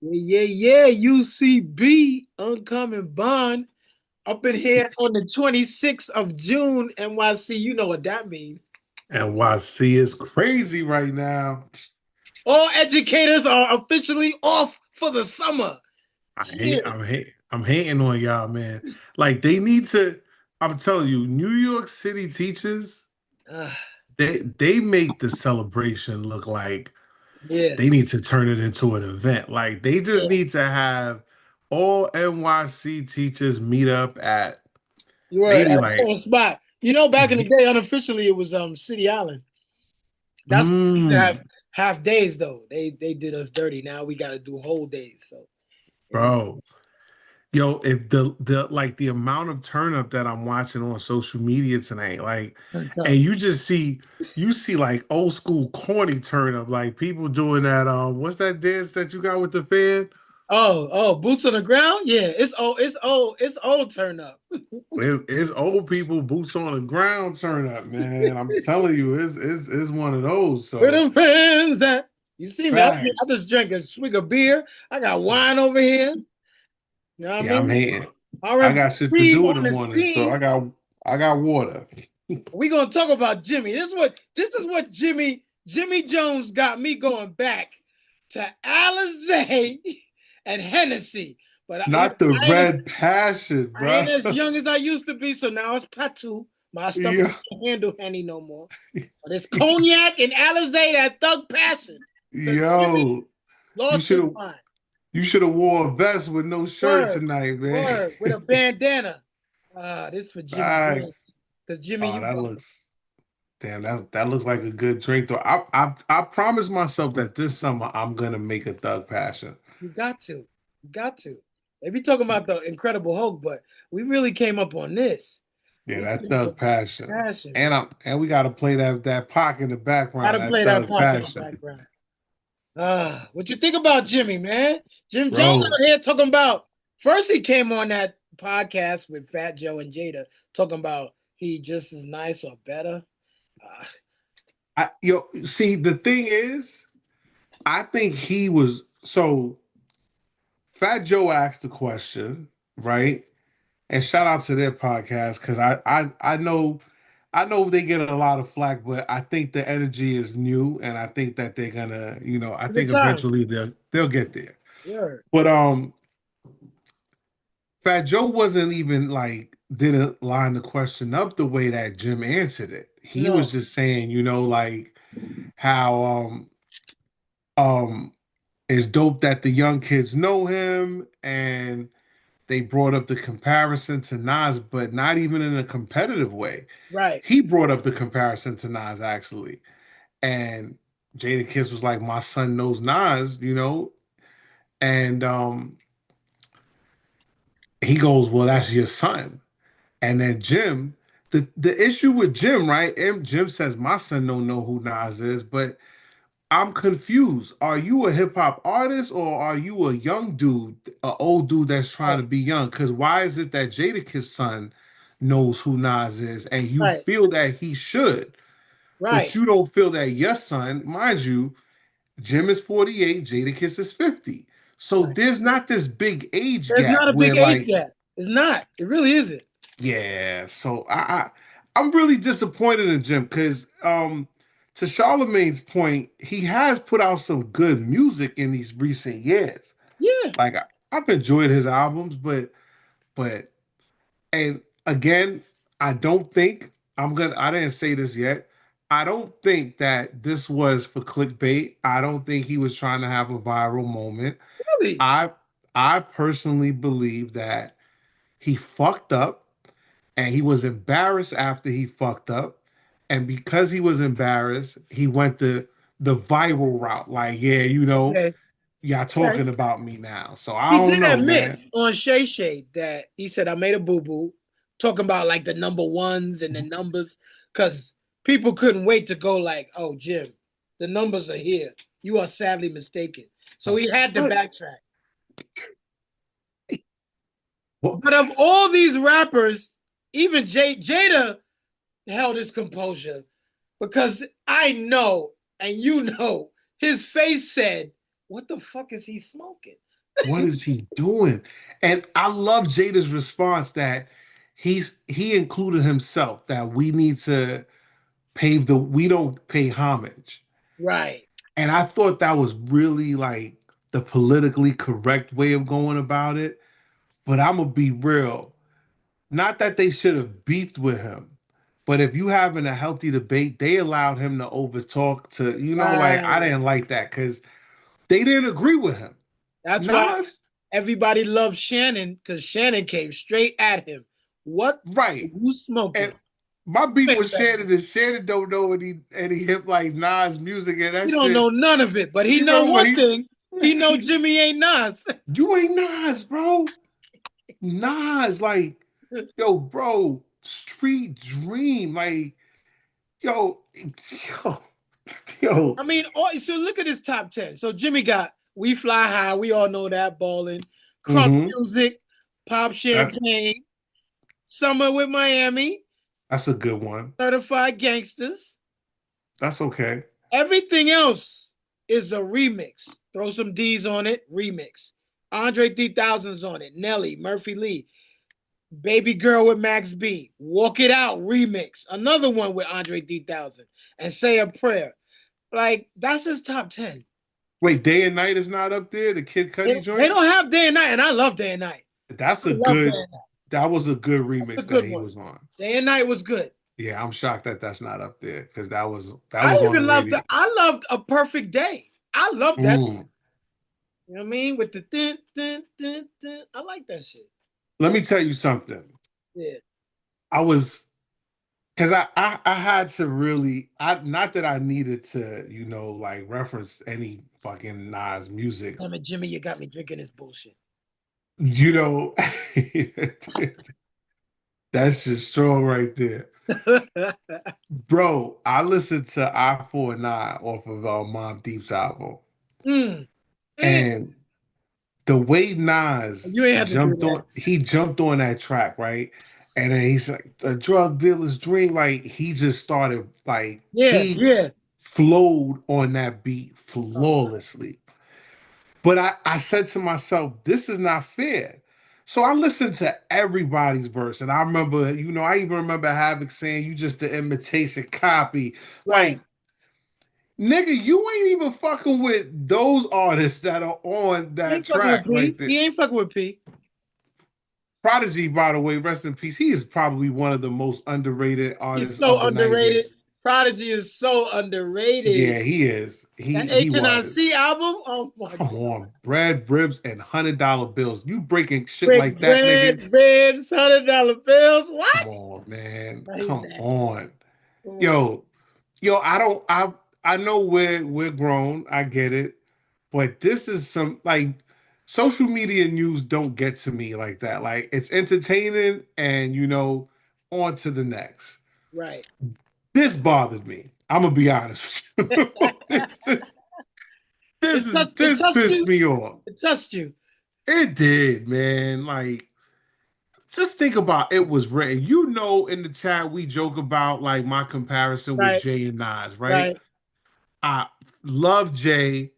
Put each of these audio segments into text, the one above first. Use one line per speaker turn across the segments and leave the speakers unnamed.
Yeah. UCB Uncommon Bond up in here on the 26th of June. NYC, you know what that means.
NYC is crazy right now.
All educators are officially off for the summer.
I
Yeah.
hate, I'm hating on y'all, man. Like they need to. I'm telling you, New York City teachers,
Uh,
they make the celebration look like
yeah.
they need to turn it into an event. Like they just
Yeah.
need to have all NYC teachers meet up at
You were at
maybe
a
like
certain spot. You know, back in the
ye-
day, unofficially, it was City Island. That's what we used to have
mm,
half days though. They did us dirty. Now we got to do whole days. So yeah.
bro. Yo, if the like the amount of turn up that I'm watching on social media tonight, like, and you see like old school corny turn up, like people doing that what's that dance that you got with the fan?
Oh, boots on the ground. Yeah, it's old turn up.
It's old people boots on the ground turn up, man. I'm telling you, it's one of those.
Where
So
them fans at? You see me? I
facts.
just drank a swig of beer. I got wine over here. You know what I
Yeah, I'm
mean?
hating. I got shit to
RMC
do in the
on the
morning, so
scene.
I got water.
We gonna talk about Jimmy. This is what Jimmy Jones got me going back to Alizé and Hennessy. But
Not the
I ain't
red passion,
I ain't
bro.
as young as I used to be, so now it's Patu. My stomach
Yeah.
can't handle Henny no more. But it's cognac and Alizé, that thug passion. Because Jimmy
Yo, you
lost
should
his
have
mind.
you should have wore a vest with no shirt
Word,
tonight, man.
word, with a bandana. This for Jimmy Jones.
Facts.
Because Jimmy,
Oh,
you
that
welcome.
looks damn. That looks like a good drink, though. I promised myself that this summer I'm gonna make a Thug Passion.
You got to. You got to. They be talking about the Incredible Hulk, but we really came up on this.
Yeah,
We
that
came up
Thug
on
Passion,
passion, man.
and we got to play that Pac in the background.
Gotta
That
play that
Thug
part in the
Passion,
background. What you think about Jimmy, man? Jim Jones
bro.
out here talking about first he came on that podcast with Fat Joe and Jada talking about he just as nice or better. Uh,
Yo, see, the thing is, I think he was so. Fat Joe asked the question, right? And shout out to their podcast because I know they get a lot of flack, but I think the energy is new, and I think that they're gonna, I
good
think
time.
eventually they'll get there.
Word.
But Fat Joe wasn't even like didn't line the question up the way that Jim answered it. He was
No.
just saying, like how um it's dope that the young kids know him and they brought up the comparison to Nas, but not even in a competitive way.
Right.
He brought up the comparison to Nas actually. And Jada Kiss was like, my son knows Nas, and he goes, well, that's your son. And then Jim, the issue with Jim, right? Jim says, my son don't know who Nas is, but I'm confused. Are you a hip hop artist or are you a young dude, an old dude that's trying
Right.
to be young? Because why is it that Jadakiss son knows who Nas is and you
Right.
feel that he should, but
Right.
you don't feel that your son, mind you, Jim is 48, Jadakiss is 50. So
Right.
there's not this big age
There's
gap
not a
where
big age
like,
gap. It's not. It really isn't.
yeah. So I'm really disappointed in Jim because to Charlemagne's point, he has put out some good music in these recent years.
Yeah.
Like I've enjoyed his albums, but and again, I don't think I didn't say this yet. I don't think that this was for clickbait. I don't think he was trying to have a viral moment.
Really.
I I personally believe that he fucked up and he was embarrassed after he fucked up. And because he was embarrassed, he went the viral route. Like, yeah,
Okay.
y'all
Okay.
talking about me now. So I
He
don't
did
know,
admit
man.
on Shay Shay that he said, I made a boo boo, talking about like the number ones and the numbers, because people couldn't wait to go, like, oh, Jim, the numbers are here. You are sadly mistaken. So he had to
But
backtrack.
well,
But of all these rappers, even Jada held his composure because I know, and you know, his face said, what the fuck is he smoking?
What is he doing? And I love Jada's response that he included himself that we need to we don't pay homage.
Right.
And I thought that was really like the politically correct way of going about it. But I'm gonna be real. Not that they should have beefed with him, but if you having a healthy debate, they allowed him to overtalk to, like I
Right.
didn't like that because they didn't agree with him.
That's why
Nas,
everybody loves Shannon because Shannon came straight at him. What are
right.
you smoking?
And my beef
Wait,
with Shannon is Shannon don't know any hip like Nas music and
he
that
don't know
shit.
none of it, but he
You
know
know what
one thing. He know
he
Jimmy ain't Nas.
you ain't Nas, bro. Nas, like, yo, bro, street dream. Like, yo, yo, yo.
I mean, so look at his top 10. So Jimmy got We Fly High. We all know that. Ballin'. Crunk
Mm-hmm.
Music. Pop Champagne. Summer with Miami.
That's a good one.
Certified Gangsters.
That's okay.
Everything else is a remix. Throw some D's on it. Remix. Andre 3000's on it. Nelly. Murphy Lee. Baby Girl with Max B. Walk It Out. Remix. Another one with Andre 3000. And Say a Prayer. Like, that's his top 10.
Wait, Day and Night is not up there. The Kid Cudi
They
joint.
don't have Day and Night, and I love Day and Night.
That's
I
a
love Day
good.
and Night.
That was a good
That's
remix
a
that
good
he
one.
was on.
Day and Night was good.
Yeah, I'm shocked that that's not up there because that was
I
on the
even loved
radio.
I loved A Perfect Day. I love that shit. You know what I mean? With the dun, dun, dun, dun. I like that shit.
Let me tell you something.
Yeah.
I was because I had to really not that I needed to like reference any fucking Nas music.
Damn it, Jimmy, you got me drinking this bullshit.
That's just strong right there. Bro, I listened to I 49 off of Mobb Deep's album.
Mm.
And the way Nas
You ain't have to do that.
he jumped on that track, right? And then he's like, a drug dealer's dream. Like he just started like
Yeah.
Flowed on that beat flawlessly. But I said to myself, this is not fair. So I listened to everybody's verse. And I remember, I even remember Havoc saying, you just the imitation copy.
Right.
Like, nigga, you ain't even fucking with those artists that are on that track right there.
He ain't fucking with P.
Prodigy, by the way, rest in peace. He is probably one of the most underrated artists.
He's so
of the
underrated.
90s.
Prodigy is so underrated.
Yeah, he is.
That H&IC album? Oh my
Come on. Bread, ribs, and $100 bills. You breaking shit
Break
like that,
bread,
nigga.
ribs, $100 bills. What?
Come on, man.
Nice.
Come on. Yo, I know we're grown. I get it. But this is some like social media news don't get to me like that. Like it's entertaining and on to the next.
Right.
This bothered me. I'm gonna be honest with you. this pissed me off.
It touched you.
It did, man. Like, just think about it was written. In the chat we joke about like my comparison with Jay and Nas, right? I love Jay,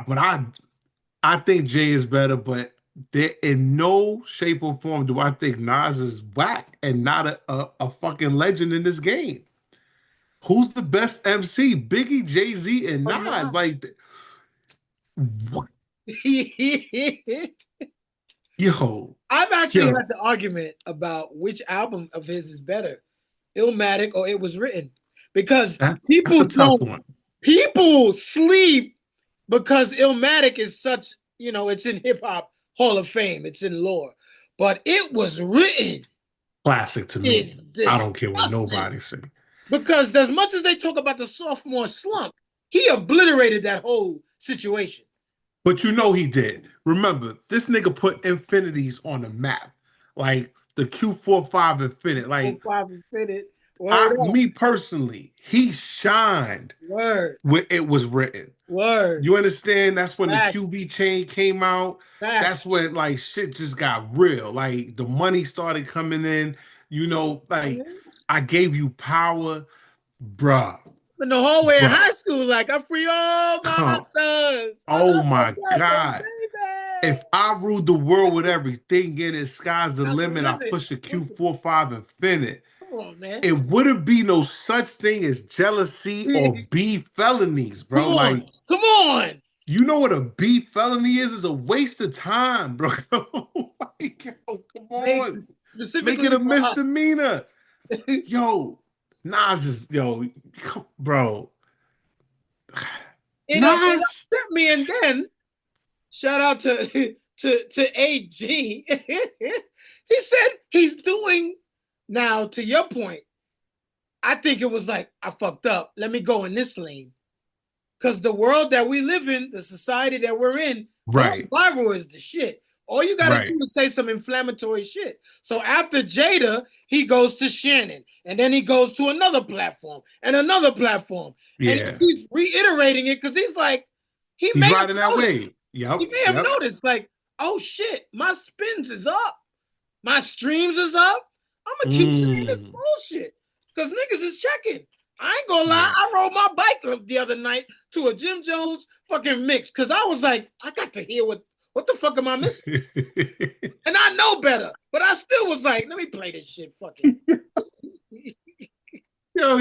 but I think Jay is better, but there in no shape or form do I think Nas is whack and not a fucking legend in this game. Who's the best MC? Biggie, Jay-Z, and Nas. Like, what? Yo.
I've actually had the argument about which album of his is better, Illmatic or It Was Written. Because people sleep because Illmatic is such, it's in hip hop Hall of Fame, it's in lore. But It Was Written.
Classic to me. I don't care what nobody say.
Because as much as they talk about the sophomore slump, he obliterated that whole situation.
But he did. Remember, this nigga put infinities on the map. Like the Q45 Infinite. Like me personally, he shined when It Was Written. You understand? That's when the QB chain came out. That's when like shit just got real. Like the money started coming in. Like I gave you power, bruh.
In the hallway in high school, like I free all my sons.
Oh
Oh,
my
that's a
God.
baby.
If I ruled the world with everything in it, sky's the
That's the
limit. I
limit.
push a
Push it.
Q45 infinite.
Come on, man.
It wouldn't be no such thing as jealousy or B felonies,
Come
bro.
on.
Like,
Come on.
you know what a B felony is? It's a waste of time, bro. Like, yo, come
Make
on. Make it
specifically
a
for us.
misdemeanor. Yo, Nas is, yo, bro.
It
Nas,
upset me, and then shout out to to AG. He said he's doing now. To your point, I think it was like I fucked up. Let me go in this lane because the world that we live in, the society that we're in, going
right,
viral is the shit. All you got to do
right.
is say some inflammatory shit. So after Jada, he goes to Shannon, and then he goes to another platform and another platform, and he
Yeah.
keeps reiterating it because he's like, he
He's
may have
riding that
noticed.
wave.
He
Yep,
may have
yep.
noticed, like, oh shit, my spins is up, my streams is up. I'm gonna keep saying this
Mm,
bullshit because niggas is checking. I ain't gonna lie,
yeah.
I rode my bike the other night to a Jim Jones fucking mix because I was like, I got to hear what the fuck am I missing? And I know better, but I still was like, let me play this shit. Fucking.
Yo,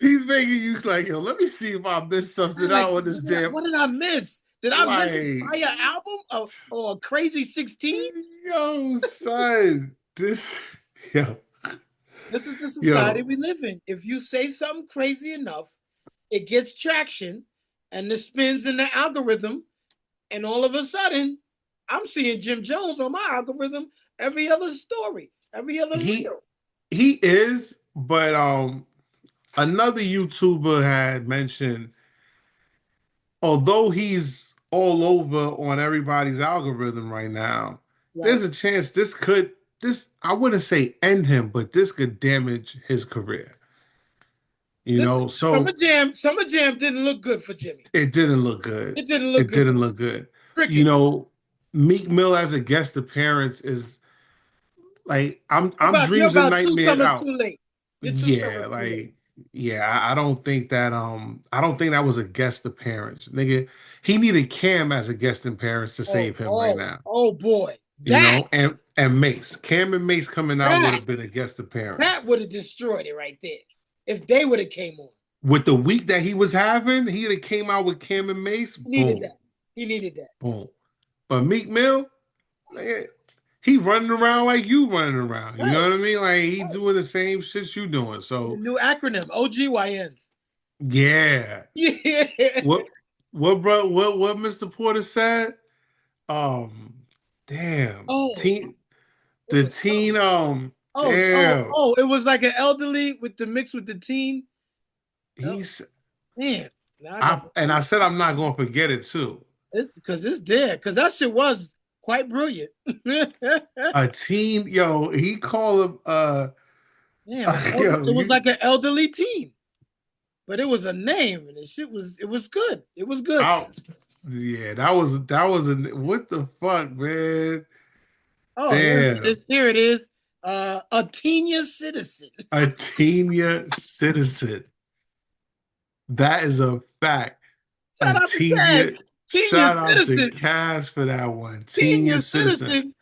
he's making you like, yo, let me see if I missed something
Like,
out on this damn.
what did I miss? Did I miss a
Like,
fire album or a Crazy 16?
yo, son, this, yo,
This is the society
yo,
we live in. If you say something crazy enough, it gets traction and it spins in the algorithm, and all of a sudden, I'm seeing Jim Jones on my algorithm every other story, every other
he
reel.
he is, but another YouTuber had mentioned, although he's all over on everybody's algorithm right now,
Right.
there's a chance this I wouldn't say end him, but this could damage his career. You
Listen,
know, so
Summer Jam didn't look good for Jimmy.
it didn't look good.
It didn't look
It
good for
didn't look good. You
crickets.
know, Meek Mill as a guest appearance is like I'm
You're
dreams and
about two
nightmares
summers
out.
too late. You're two
Yeah,
summers too late.
like yeah, I don't think that I don't think that was a guest appearance. Nigga, he needed Cam as a guest appearance to save him right now.
Oh boy.
You
That
know, and Mace. Cam and Mace coming out would
that
have been a guest appearance.
that would have destroyed it right there. If they would have came on.
With the week that he was having, he'd have came out with Cam and Mace.
He needed
Boom,
that. He needed that.
boom. But Meek Mill, like, he running around like you running around. You know
Right.
what I mean? Like he
Right.
doing the same shit you doing.
The
So
new acronym, OGYNs.
yeah.
Yeah.
What what Mr. Porter said? Um damn.
Oh, it
The
was
teen
something.
damn.
It was like an elderly with the mix with the teen. Oh,
He's
man. Now I got
I said I'm not gonna forget it too.
it's because it's there. Because that shit was quite brilliant.
A teen, yo, he called him
Damn,
yo,
it was
you
like an elderly teen, but it was a name, and the shit was it was good. It was good.
out. Yeah, that was a what the fuck, man?
Oh, here it
Damn.
is. Here it is. A Tenia citizen.
A senior citizen. That is a fact.
Shout
A
out to Cash.
senior
Tenia
shout out to
citizen.
Cash for that one. Senior
Tenia
citizen.
citizen.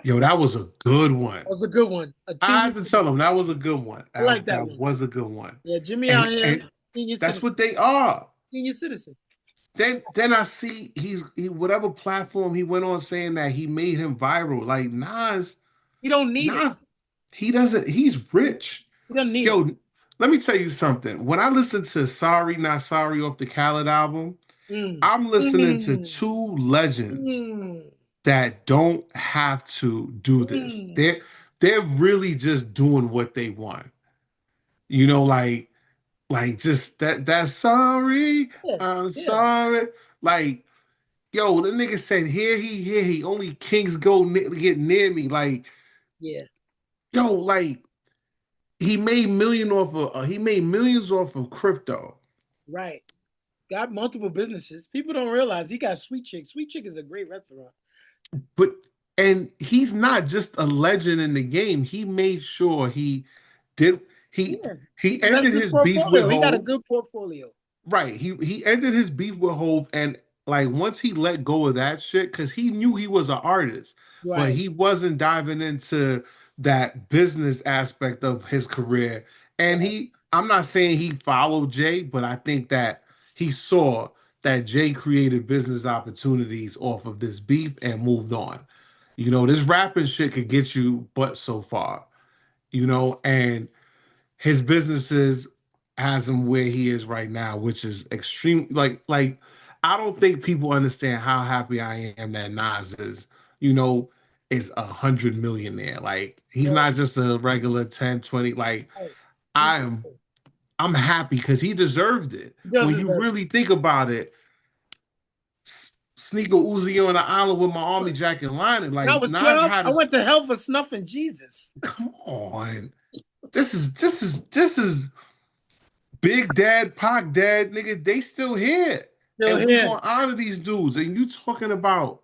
Yo, that was a good one.
That was a good one. A
I
Tenia.
had to tell him that was a good one.
I like that
That
one.
was a good one.
Yeah, Jimmy out here.
And
Senior
that's
citizen.
what they are.
Senior citizen.
Then I see he whatever platform he went on saying that he made him viral. Like
You don't need it.
Nas, he doesn't. He's rich.
You don't need it.
Yo, let me tell you something. When I listen to Sorry Not Sorry off the Khaled album,
Mm.
I'm listening to
Mm.
two legends
Mm.
that don't have to do this.
Mm.
They're really just doing what they want. You know, like just that sorry,
Yeah.
I'm
Yeah.
sorry. Like, yo, the nigga said, here he, only kings get near me. Like,
Yeah.
yo, like he made millions off of crypto.
Right. Got multiple businesses. People don't realize he got Sweet Chick. Sweet Chick is a great restaurant.
But and he's not just a legend in the game. He made sure did he
Yeah.
he
That's
ended
his
his beef with
portfolio. He got a
Hove.
good portfolio.
Right. He ended his beef with Hove, and like once he let go of that shit, because he knew he was an artist, but
Right.
he wasn't diving into that business aspect of his career. And
Right.
I'm not saying he followed Jay, but I think that he saw that Jay created business opportunities off of this beef and moved on. This rapping shit could get you but so far, and his businesses has him where he is right now, which is extreme. Like I don't think people understand how happy I am that Nas you know, is 100 millionaire. Like he's
Well,
not just a regular 10, 20. Like
right. He
I'm I'm happy because he deserved it.
does
When you
deserve
really think about it, Sneaker Uzi on the island with my army jacket lining,
I
like
was
Nas
12.
had
I
his
went to hell for snuffing Jesus.
come on. This is Big Dad, Pac Dad, nigga, they still here.
Still
And we
here.
gonna honor these dudes. And you talking about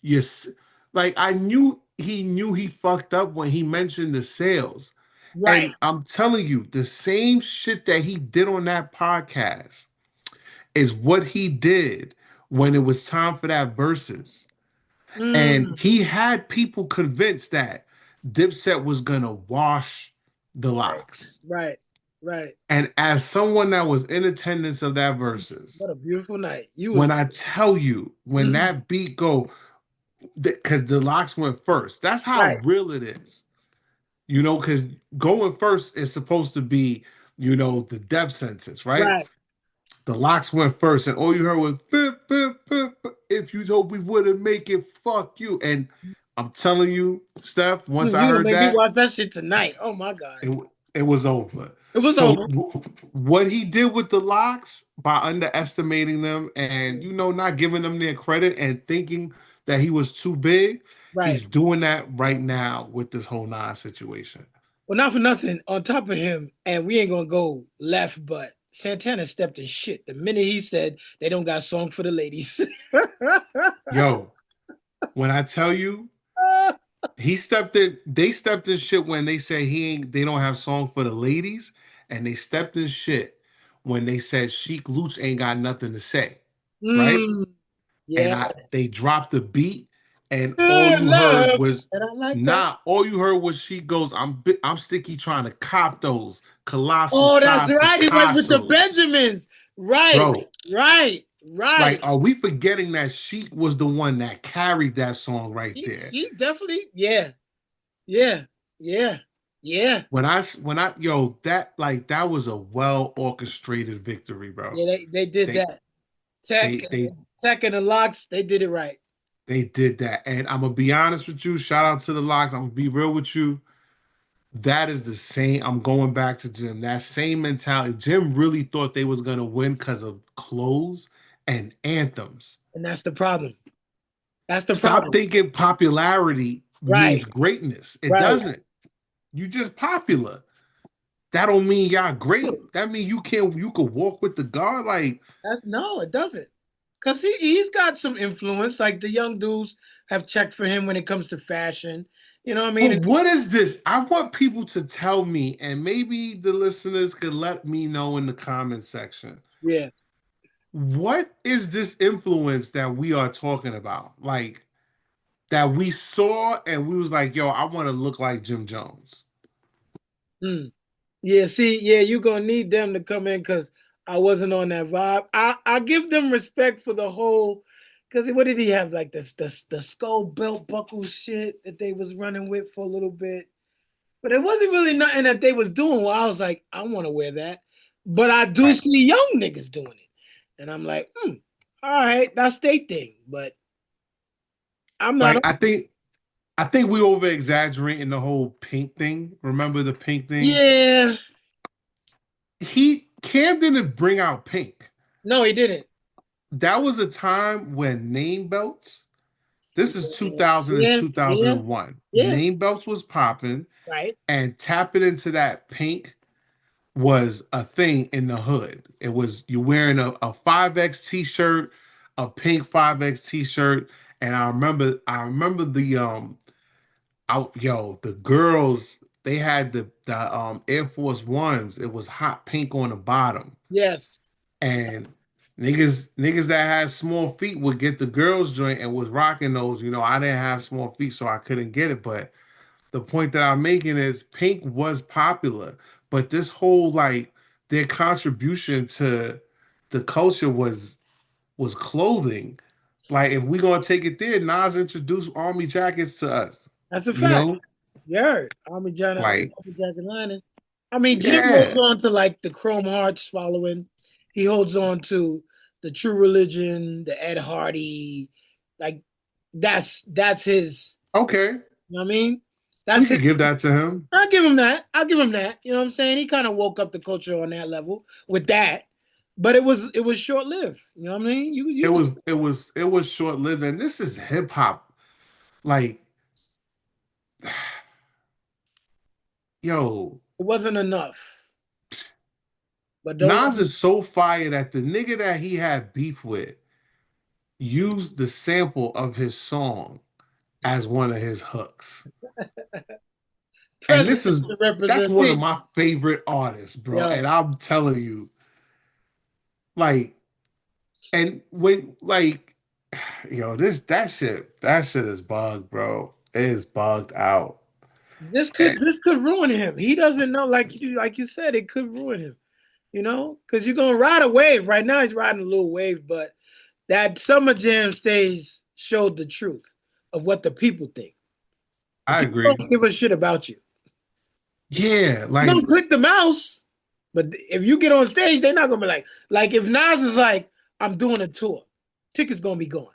yes, like I knew he fucked up when he mentioned the sales.
Right.
And I'm telling you, the same shit that he did on that podcast is what he did when it was time for that verses. And
Mm,
he had people convinced that Dipset was gonna wash the
right.
locks.
Right. Right.
And as someone that was in attendance of that verses,
What a beautiful night. You was
when I tell you, when
mm,
that beat go, because the locks went first, that's how
right.
real it is. Because going first is supposed to be, the death sentence, right?
Right.
The locks went first, and all you heard was, "Bip, bip, bip, bip. If you told we wouldn't make it, fuck you." And I'm telling you, Steph, once I
You gonna
heard
make me
that,
watch that shit tonight. Oh my God.
it it was over.
It was
So
over.
what he did with the locks by underestimating them and not giving them their credit and thinking that he was too big,
Right.
he's doing that right now with this whole Nas situation.
Well, not for nothing. On top of him, and we ain't gonna go left, but Santana stepped in shit the minute he said they don't got song for the ladies.
Yo, when I tell you they stepped in shit when they said they don't have song for the ladies, and they stepped in shit when they said Sheik Luch ain't got nothing to say, right?
Mm,
And
yeah.
they dropped the beat, and all
Good
you heard
love.
was
And I like that.
nah. All you heard was she goes, I'm sticky trying to cop those colossal
Oh, that's
shots,
right. He went with the
Picasso,
Benjamins. Right.
bro.
Right.
Like,
Right.
are we forgetting that Sheik was the one that carried that song right there?
He definitely, yeah. Yeah. Yeah. Yeah.
Yo, that was a well orchestrated victory, bro.
Yeah, they did
They
that. Tech,
they
Tech and the Locks, they did it right.
they did that, and I'm gonna be honest with you. Shout out to the Locks. I'm gonna be real with you. That is the same. I'm going back to Jim. That same mentality. Jim really thought they was gonna win because of clothes and anthems.
And that's the problem. That's the
Stop
problem.
thinking popularity means
Right.
greatness. It
Right.
doesn't. You just popular. That don't mean y'all great. That mean you can walk with the guard. Like,
That's no, it doesn't. Cause he's got some influence. Like the young dudes have checked for him when it comes to fashion. You know what I mean?
but what is this? I want people to tell me, and maybe the listeners could let me know in the comment section.
Yeah.
What is this influence that we are talking about? Like that we saw and we was like, yo, I want to look like Jim Jones.
Mm. Yeah, see, yeah, you're gonna need them to come in because I wasn't on that vibe. I give them respect for the whole because what did he have? Like the skull belt buckle shit that they was running with for a little bit. But it wasn't really nothing that they was doing where I was like, I want to wear that. But I do
Right.
see young niggas doing it. And I'm like, all right, that's their thing. But I'm not
Like
on.
I think we over exaggerating the whole pink thing. Remember the pink thing?
Yeah.
Cam didn't bring out pink.
No, he didn't.
That was a time when name belts. This is 2000 and
Yeah, yeah,
2001.
yeah.
Name belts was popping,
Right.
and tapping into that pink was a thing in the hood. It was you wearing a 5X t-shirt, a pink 5X t-shirt, and I remember the girls, they had the Air Force Ones. It was hot pink on the bottom.
Yes.
And Niggas that had small feet would get the girls joint and was rocking those. I didn't have small feet, so I couldn't get it. But the point that I'm making is Pink was popular, but this whole like their contribution to the culture was clothing. Like if we gonna take it there, Nas introduced army jackets to us.
That's a
You
fact.
know,
You heard. Army
like
Jacket Lining. I mean, Jim holds
yeah,
on to like the Chrome Hearts following. He holds on to the True Religion, the Ed Hardy. Like that's his.
okay,
You know what I mean?
we
That's his.
could give that to him.
I'll give him that. I'll give him that. You know what I'm saying? He kind of woke up the culture on that level with that, but it was short lived. You know what I mean?
It
You
was it was short lived, and this is hip hop. Like, yo,
it wasn't enough. But don't
Nas is so fired that the nigga that he had beef with used the sample of his song as one of his hooks. And
president to
that's
represent
one of
me.
my favorite artists, bro.
Yo,
And I'm telling you, like, and when like, that shit is bugged, bro. It is bugged out. And
this could ruin him. He doesn't know, like you said, it could ruin him. You know, because you're gonna ride a wave. Right now, he's riding a little wave, but that Summer Jam stage showed the truth of what the people think. The
I
people don't
agree.
give a shit about you.
Yeah,
You don't
like,
click the mouse, but if you get on stage, they're not gonna be like if Nas is like, I'm doing a tour, tickets gonna be gone.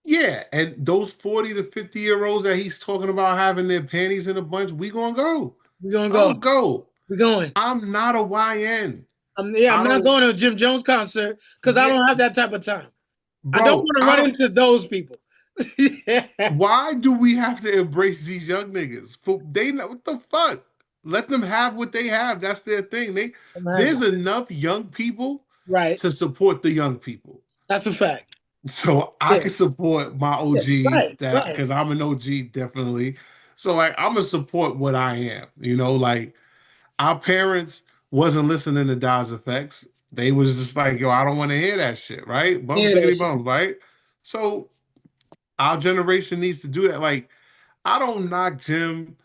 yeah, and those 40 to 50-year-olds that he's talking about having their panties in a bunch, we gonna go.
We're gonna
I'm
go.
gonna go.
We're going.
I'm not a YN.
I'm
I
not
don't,
going to a Jim Jones concert because I
yeah,
don't have that type of time. I don't
bro,
want to
I
run
don't.
into those people.
Why do we have to embrace these young niggas? For they know what the fuck. Let them have what they have. That's their thing. There's enough young people
Right.
to support the young people.
That's a fact.
So I
Yeah.
can support my
Yeah.
OGs
Right.
that
Right.
because I'm an OG definitely. So like I'm gonna support what I am. Like our parents wasn't listening to Daz Effects. They was just like, yo, I don't want to hear that shit, right? Bum
Yeah. That
ziggity
shit.
bum, right? So our generation needs to do that. Like I don't knock Jim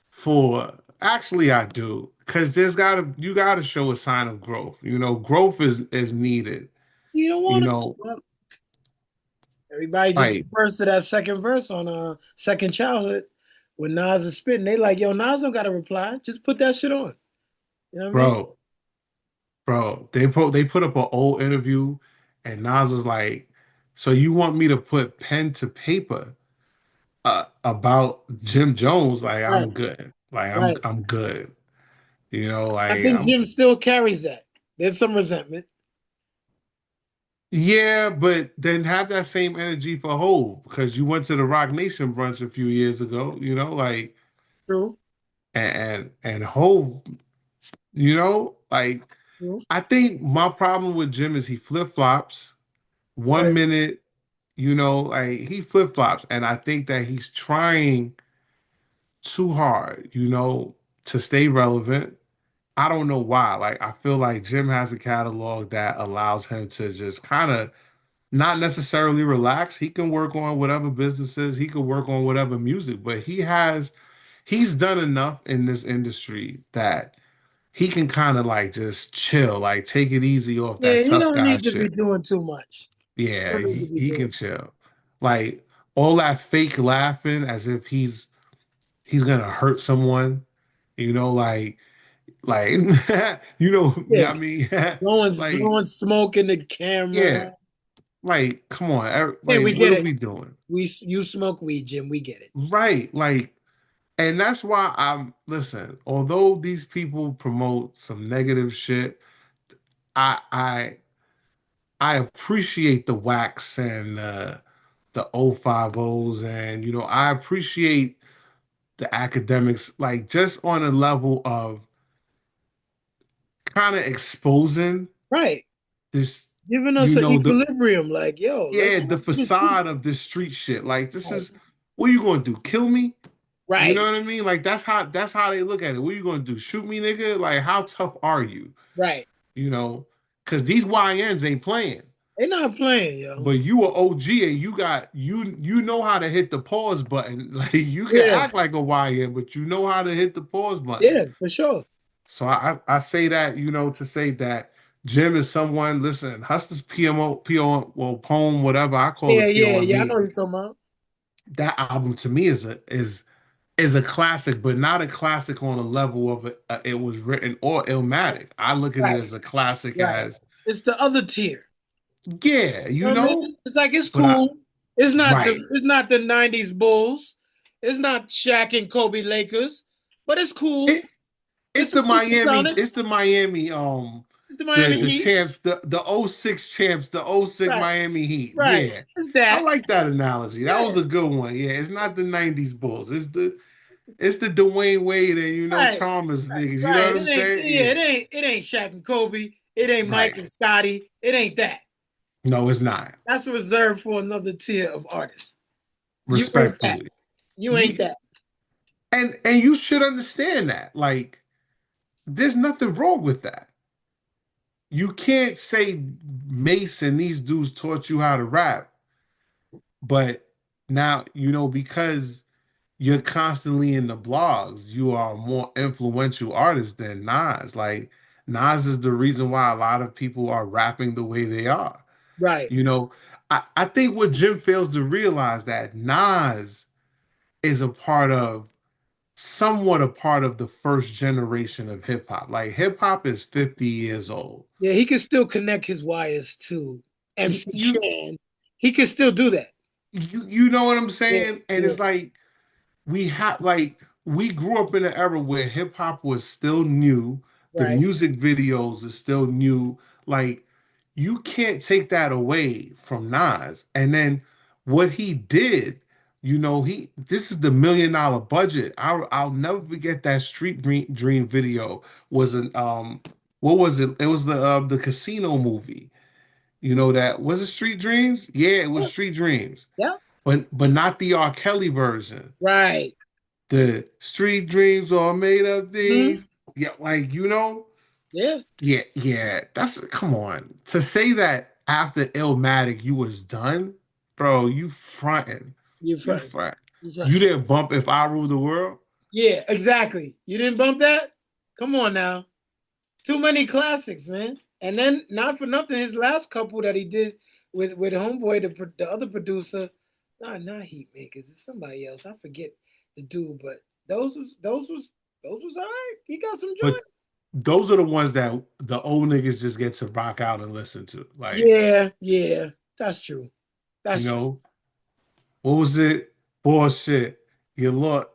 for actually I do because you gotta show a sign of growth. Growth is needed.
You don't
You
want to.
know,
Well, everybody just
like
refers to that second verse on Second Childhood when Nas is spitting. They like, yo, Nas don't got to reply. Just put that shit on. You know what I mean?
bro, bro, they put up an old interview and Nas was like, so you want me to put pen to paper about Jim Jones? Like
Right.
I'm good. Like I'm
Right.
I'm good.
I
Like
think Jim still carries that. There's some resentment.
yeah, but then have that same energy for Hove because you went to the Rock Nation brunch a few years ago, like
True.
and Hove, like
True.
I think my problem with Jim is he flip-flops. One
Right.
minute, like he flip-flops, and I think that he's trying too hard, to stay relevant. I don't know why. Like I feel like Jim has a catalog that allows him to just kind of not necessarily relax. He can work on whatever businesses, he can work on whatever music, but he's done enough in this industry that he can kind of like just chill, like take it easy off
Yeah,
that
he
tough
don't
guy
need to be
shit.
doing too much. He
Yeah,
don't need to be
he
doing.
can chill. Like all that fake laughing as if he's gonna hurt someone, like yeah,
Yeah,
I mean, like
blowing smoke in the
yeah,
camera.
like come on,
Hey,
like
we
what
get
are
it.
we doing?
You smoke weed, Jim. We get it.
Right, like, and that's why listen, although these people promote some negative shit, I I I appreciate the wax and the 050s and I appreciate the academics like just on a level of kind of exposing
Right.
this,
Giving us an
the
equilibrium. Like, yo, let's
yeah, the
get to the truth.
facade of this street shit. Like this
Right.
is what are you gonna do? Kill me? You know
Right.
what I mean? Like that's how they look at it. What are you gonna do? Shoot me, nigga? Like how tough are you?
Right.
You know? because these YNs ain't playing.
They not playing, yo.
But you are OG and you know how to hit the pause button. Like you can
Yeah,
act like a YN, but you know how to hit the pause button.
yeah, for sure.
So I say that, to say that Jim is someone, listen, Hustler's PO, poem, whatever I call
Yeah,
it,
yeah, yeah. I know
POMB.
what you're talking about.
That album to me is a classic, but not a classic on a level of it was written or Illmatic. I look at it
Right,
as a classic
right.
as,
It's the other tier.
yeah,
You know what I mean? It's like it's
but I,
cool. It's not the
right.
it's not the '90s Bulls. It's not Shaq and Kobe Lakers, but it's cool.
It,
It's
it's
the
the Miami,
Supersonics.
it's the
Miami
the
Heat.
champs, the '06 champs, the '06
Right,
Miami Heat.
right.
Yeah.
It's
I
that.
like that analogy. That
Yeah,
was a good one. Yeah, it's not the '90s Bulls. It's the Dwayne Wade and
right,
Chalmers niggas. You know
right.
what I'm
It ain't.
saying?
Yeah,
Yeah.
it ain't Shaq and Kobe. It ain't Mike
Right.
and Scotty. It ain't that.
No, it's not.
That's reserved for another tier of artists. You ain't that.
Respectfully.
You ain't
You
that.
and you should understand that. Like, there's nothing wrong with that. You can't say Mason, these dudes taught you how to rap, but now, because you're constantly in the blogs, you are a more influential artist than Nas. Like, Nas is the reason why a lot of people are rapping the way they are.
Right.
You know, I think what Jim fails to realize that Nas is somewhat a part of the first generation of hip hop. Like hip hop is 50 years old.
Yeah, he can still connect his wires to
You
MC
you
Shan. He can still do that.
you know what I'm
Yeah,
saying? And
yeah.
it's like we grew up in an era where hip hop was still new. The
Right.
music videos are still new. Like you can't take that away from Nas. And then what he did, this is the $1 million budget. I'll never forget that Street Dream video was an what was it? It was the casino movie. That was it Street Dreams? Yeah, it was
Yeah.
Street Dreams.
Yeah.
But not the R. Kelly version.
Right.
The street dreams are made of
Hmm.
these. Yeah, like
Yeah.
yeah. That's come on. To say that after Illmatic you was done, bro, you fronting.
You
You
front.
front.
You front.
You didn't bump If I Rule the World?
Yeah, exactly. You didn't bump that? Come on now. Too many classics, man. And then not for nothing, his last couple that he did with Homeboy, the other producer, not Heat Makers, it's somebody else. I forget the dude, but those was all right. He got some
But
joints.
those are the ones that the old niggas just get to rock out and listen to. Like,
Yeah, yeah, that's true.
you
That's true.
know, what was it? Bullshit. You look.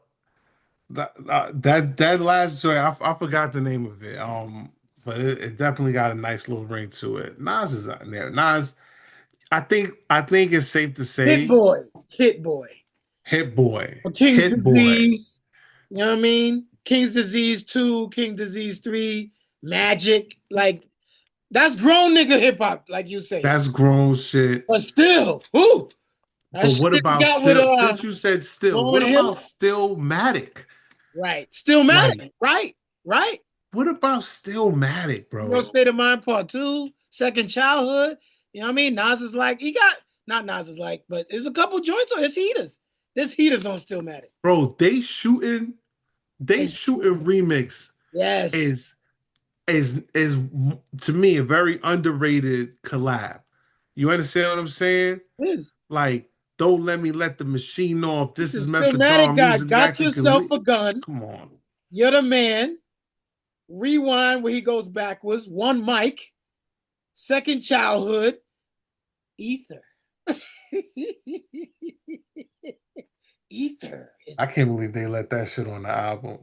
That last joint, I forgot the name of it. But it definitely got a nice little ring to it. Nas is not there. Nas, I think it's safe to
Hit
say,
Boy, Hit Boy,
Hit Boy,
or King's
Hit Boy.
Disease. You know what I mean? King's Disease 2, King Disease 3, Magic. Like, that's grown nigga hip hop, like you say.
That's grown shit.
But still, whoo, that
But what
shit he
about
got with
still? Since you said still, what
Lauryn
about
Hill.
Stillmatic?
Right. Still mad.
Like,
Right. Right.
what about Stillmatic,
New York
bro?
State of Mind Part 2, Second Childhood. You know what I mean? Nas is like, he got, not Nas is like, but there's a couple joints on his heaters. This heaters on Stillmatic.
Bro, they shooting remix
Yes.
is to me a very underrated collab. You understand what I'm saying?
It is.
Like, don't let me let the machine off. This is
Stillmatic
Methadone music
got
that you can
yourself
leave.
a gun.
Come on.
You're the man. Rewind where he goes backwards. One mic. Second Childhood. Ether. Ether is
I can't believe they let that shit on the album.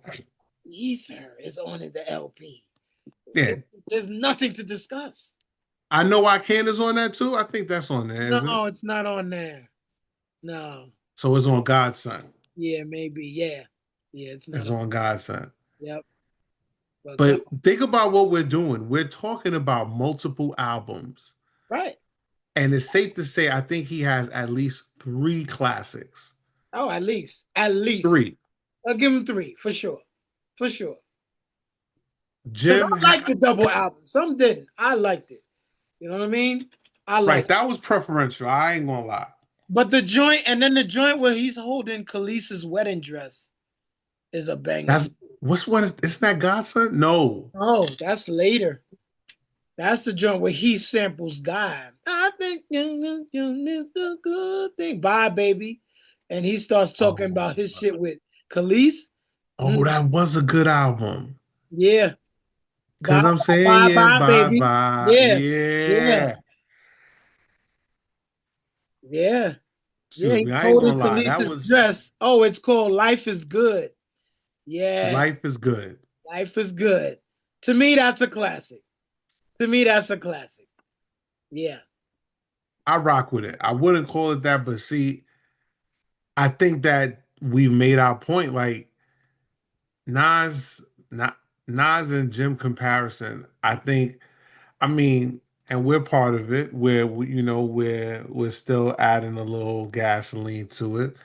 Ether is on the LP.
Yeah.
There's nothing to discuss.
I know I Can is on that too. I think that's on there, isn't
No,
it?
it's not on there. No.
So it's on Godson.
Yeah, maybe. Yeah. Yeah, it's not
It's
on.
on Godson.
Yep.
But think about what we're doing. We're talking about multiple albums.
Right.
And it's safe to say I think he has at least 3 classics.
Oh, at least. At least.
3.
I'll give him 3 for sure. For sure. Because
Jim
I liked the double album. Some didn't. I liked it. You know what I mean? I
Right,
like it.
that was preferential. I ain't gonna lie.
But the joint, and then the joint where he's holding Khaleesi's wedding dress is a banger.
That's what's one is isn't that Godson? No.
Oh, that's later. That's the joint where he samples God. I think you missed a good thing. Bye, baby. And he starts talking
Oh,
about his shit with Khalees.
oh,
Mm,
that was a good album.
yeah. Bye,
Cause I'm
bye,
saying
bye,
yeah,
bye,
bye
baby.
bye.
Yeah. Yeah.
Yeah.
Yeah. Yeah.
Excuse
He's
me, I ain't
holding
gonna lie. That
Khaleesi's
was
dress. Oh, it's called Life is Good. Yeah.
Life is Good.
Life is Good. To me, that's a classic. To me, that's a classic. Yeah.
I rock with it. I wouldn't call it that, but see, I think that we made our point. Like Nas, not Nas and Jim comparison. I think. I mean, and we're part of it. Where we're still adding a little gasoline to it,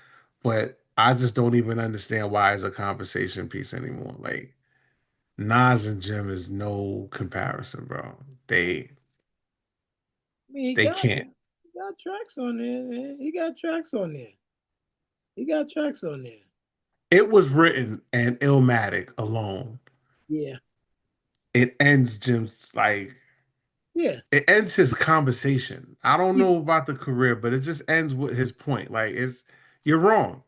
but I just don't even understand why it's a conversation piece anymore. Like Nas and Jim is no comparison, bro. They
I mean,
they can't.
he got tracks on there, man. He got tracks on there. He got tracks on there.
It was written and Illmatic alone.
Yeah.
It ends Jim's like
Yeah.
it ends his conversation. I don't know about the career, but it just ends with his point. Like it's you're wrong.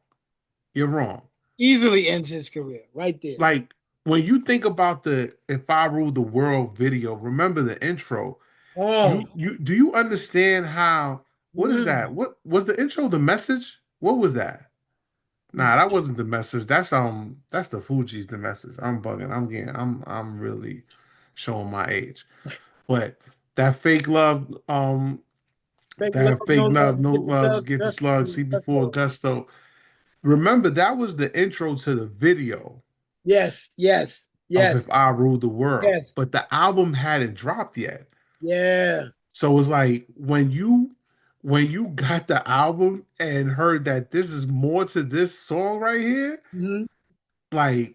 You're wrong.
Easily ends his career right there.
Like when you think about the "If I Ruled the World" video, remember the intro.
Oh.
You do you understand how? What is
Mm.
that? What was the intro? The message? What was that? Nah, that wasn't the message. That's the Fuji's the message. I'm bugging. I'm really showing my age. But that fake love,
Fake love,
that
no
fake love,
love,
no
get the
loves,
dust,
get the
dust,
slugs,
and
see
dust
before
off.
gusto. Remember that was the intro to the video
Yes, yes,
of
yes,
If I Ruled the World,
yes.
but the album hadn't dropped yet.
Yeah.
So it's like when you got the album and heard that this is more to this song right here,
Mhm.
like,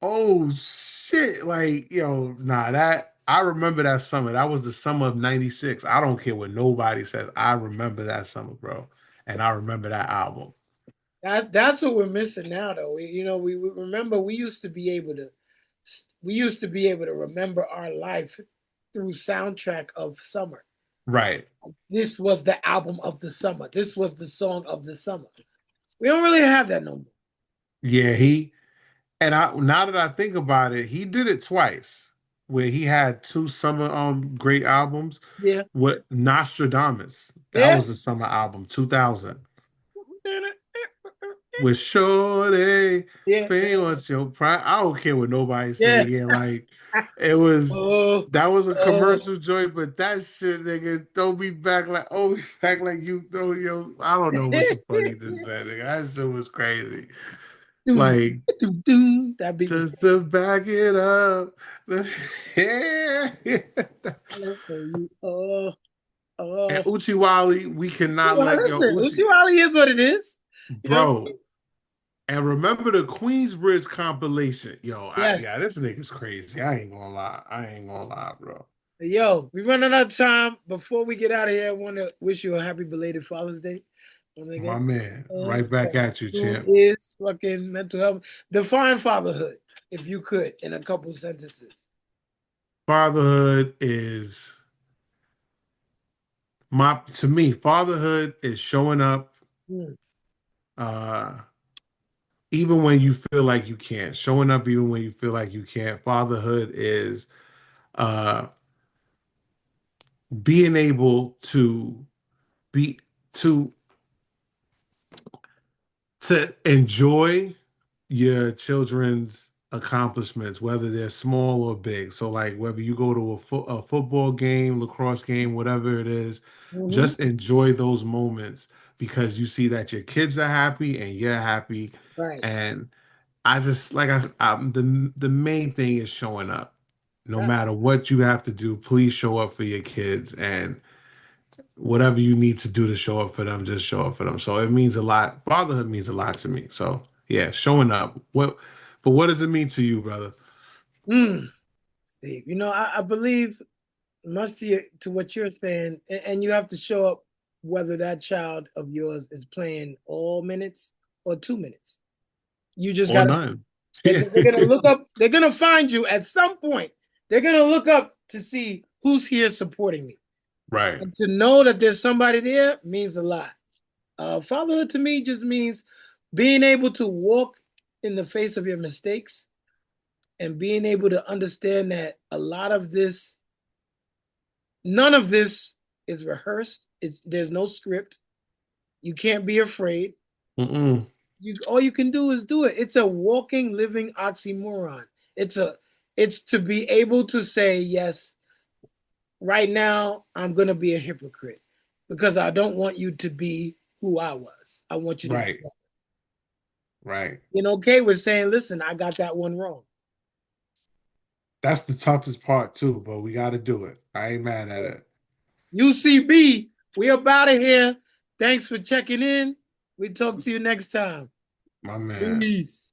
oh shit, like, yo, nah, that I remember that summer. That was the summer of '96. I don't care what nobody says. I remember that summer, bro. And I remember that album.
That's what we're missing now, though. We remember we used to be able to remember our life through soundtrack of summer.
Right.
This was the album of the summer. This was the song of the summer. We don't really have that no more.
Yeah, he and I now that I think about it, he did it twice where he had two summer great albums
Yeah.
with Nostradamus. That
Yeah.
was the summer album, 2000. With Shorty,
Yeah.
Fame, what's your prime? I don't care what nobody say.
Yeah.
Yeah, like it was
Oh,
that was a
oh.
commercial joint, but that shit, nigga, throw me back like oh back like you throw your I don't know what the fuck he just said, nigga. That shit was crazy.
Doom,
Like
doom, doom. That beat was
just to back it up. Yeah.
oh,
And
oh.
Uchiwali, we cannot
Well,
let go.
listen,
Uchi,
Uchiwali is what it is. You know?
bro. And remember the Queensbridge compilation. Yo,
Yes.
yeah, this nigga's crazy. I ain't gonna lie. I ain't gonna lie, bro.
Yo, we running out of time. Before we get out of here, I want to wish you a happy belated Father's Day.
My
Nigga.
man.
And
Right back at you,
who
champ.
is fucking mental health? Define fatherhood, if you could, in a couple sentences.
Fatherhood is to me, fatherhood is showing up
Hmm.
uh even when you feel like you can't. Showing up even when you feel like you can't. Fatherhood is uh being able be to to enjoy your children's accomplishments, whether they're small or big. So, like whether you go to a football game, lacrosse game, whatever it is,
Mm-hmm.
just enjoy those moments because you see that your kids are happy and you're happy.
Right.
And I just like the main thing is showing up. No
That,
matter what you have to do, please show up for your kids and whatever you need to do to show up for them, just show up for them. So it means a lot. Fatherhood means a lot to me. So yeah, showing up. But what does it mean to you, brother?
mm, Steve, I believe. much to what you're saying, and you have to show up whether that child of yours is playing all minutes or 2 minutes. You just
Or
gotta.
none.
They're gonna look up. They're gonna find you at some point. They're gonna look up to see who's here supporting me,
Right.
and to know that there's somebody there means a lot. Fatherhood to me just means being able to walk in the face of your mistakes and being able to understand that a lot of this, none of this is rehearsed. There's no script. You can't be afraid.
Mm-mm.
All you can do is do it. It's a walking, living oxymoron. It's to be able to say yes. Right now, I'm gonna be a hypocrite because I don't want you to be who I was. I want you to be
Right. Right.
okay with saying, listen, I got that one wrong.
That's the toughest part too, but we got to do it. I ain't mad at it.
UCB, we up out of here. Thanks for checking in. We talk to you next time.
My man.
Peace.